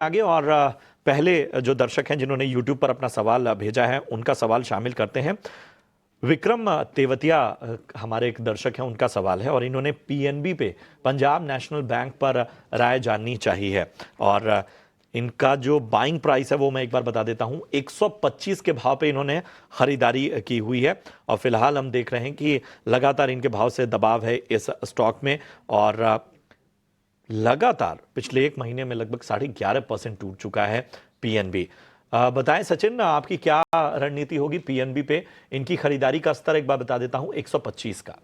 आगे और पहले जो दर्शक हैं जिन्होंने यूट्यूब पर अपना सवाल भेजा है उनका सवाल शामिल करते हैं। विक्रम तेवतिया हमारे एक दर्शक हैं, उनका सवाल है और इन्होंने पीएनबी पे, पंजाब नेशनल बैंक पर राय जाननी चाहिए है। और इनका जो बाइंग प्राइस है वो मैं एक बार बता देता हूं, 125 के भाव पे इन्होंने खरीदारी की हुई है और फिलहाल हम देख रहे हैं कि लगातार इनके भाव से दबाव है इस स्टॉक में और लगातार पिछले एक महीने में लगभग 11.5% टूट चुका है पीएनबी। बताएं सचिन, आपकी क्या रणनीति होगी पीएनबी पे? इनकी खरीदारी का स्तर एक बार बता देता हूं, 125 का।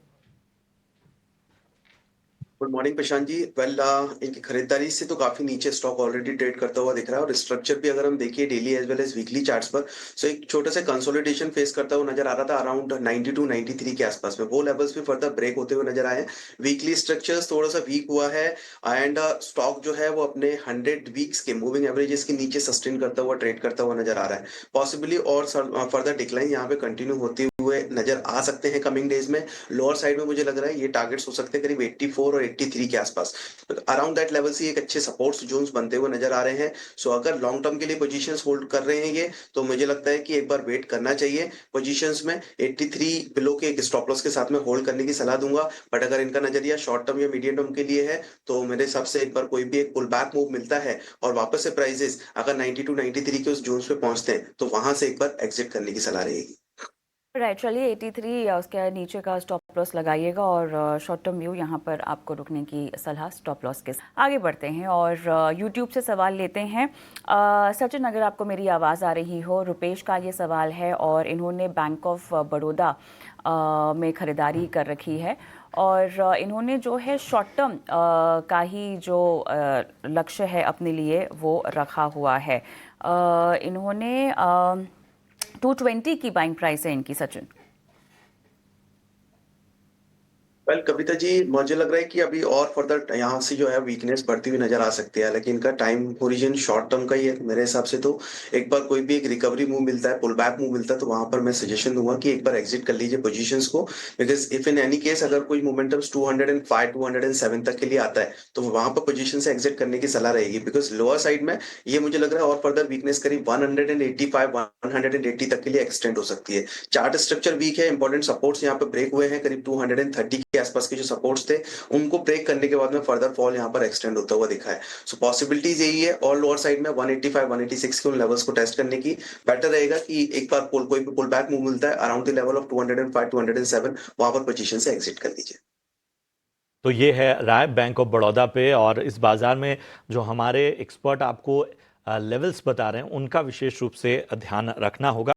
Good morning Prashant ji. इनकी खरीदारी से तो काफी नीचे स्टॉक ऑलरेडी ट्रेड करता हुआ दिख रहा है और स्ट्रक्चर भी अगर हम देखिए daily as well as weekly charts पर, सो एक छोटा सा कंसोलिडेशन फेस करता हुआ नजर आ रहा था अराउंड 92 93 के आसपास में। वो लेवल्स भी फर्दर ब्रेक होते हुए नजर आए हैं। वीकली स्ट्रक्चर्स थोड़ा सा वीक हुआ है एंड स्टॉक जो है वो अपने 100 वीक्स के मूविंग एवरेजेस के नीचे सस्टेन करता हुआ ट्रेड करता हुआ नजर आ रहा है। पॉसिबली और फर्दर डिक्लाइन यहाँ पे कंटिन्यू होते हुए नजर आ सकते हैं कमिंग डेज में। लोअर साइड में मुझे लग रहा है ये टारगेट्स हो सकते हैं करीब 84 और 83 के आसपास। अराउंड दैट लेवल से एक अच्छे सपोर्ट्स जोन्स बनते हुए नजर आ रहे हैं। सो अगर लॉन्ग टर्म के लिए पोजीशंस होल्ड कर रहे हैं ये, तो मुझे लगता है कि एक बार वेट करना चाहिए पोजीशंस में। 83 बिलो के एक स्टॉप लॉस के साथ में होल्ड करने की सलाह दूंगा। बट अगर इनका नजरिया शॉर्ट टर्म या मीडियम टर्म के लिए है, तो मेरे हिसाब से एक बार कोई भी एक पुल बैक मूव मिलता है और वापस से प्राइसेस अगर 92 93 के उस जोन्स पे पहुंचते हैं, तो वहां से एक बार एग्जिट करने की सलाह रहेगी। राइट, चलिए 83 या उसके नीचे का स्टॉप लॉस लगाइएगा और शॉर्ट टर्म व्यू यहाँ पर आपको रुकने की सलाह स्टॉप लॉस के साथ। आगे बढ़ते हैं और यूट्यूब से सवाल लेते हैं। सचिन, अगर आपको मेरी आवाज़ आ रही हो, रुपेश का ये सवाल है और इन्होंने बैंक ऑफ बड़ौदा में ख़रीदारी कर रखी है और इन्होंने जो है शॉर्ट टर्म का ही जो लक्ष्य है अपने लिए वो रखा हुआ है। इन्होंने 220 की बाइंग प्राइस है इनकी, सचिन। वेल कविता जी, मुझे लग रहा है कि अभी और फर्दर यहाँ से जो है वीकनेस बढ़ती हुई नजर आ सकती है, लेकिन इनका टाइम ओरिजिन शॉर्ट टर्म का ही है मेरे हिसाब से। तो एक बार कोई भी एक रिकवरी मूव मिलता है, पुल बैक मूव मिलता है, तो वहां पर मैं सजेशन दूंगा कि एक बार एग्जिट कर लीजिए पोजीशंस को। Because if in any case अगर कोई मोमेंटम 205 207 तक के लिए आता है, तो वहां पर पोजीशन से एग्जिट करने की सलाह रहेगी। बिकॉज लोअर साइड में ये मुझे लग रहा है और फर्दर वीकनेस करीब 185 180 तक के लिए एक्सटेंड हो सकती है। चार्ट स्ट्रक्चर वीक है, इंपॉर्टेंट सपोर्ट्स यहाँ पे ब्रेक हुए हैं करीब 230 के आसपास के जो सपोर्ट्स थे, उनको ब्रेक करने के बाद में फर्दर फॉल यहाँ पर एक्सटेंड होता हुआ दिखा है। सो पॉसिबिलिटीज यही है और लोअर साइड में 185 186 के उन लेवल्स को टेस्ट करने की बेटर रहेगा कि एक बार कोई भी पुल बैक मूव मिलता है अराउंड द लेवल ऑफ 205 207, वहां पर पोजीशन से एग्जिट कर लीजिए। तो ये है राय बैंक ऑफ बड़ौदा पे और इस बाजार में जो हमारे एक्सपर्ट आपको लेवल्स बता रहे हैं उनका विशेष रूप से ध्यान रखना होगा।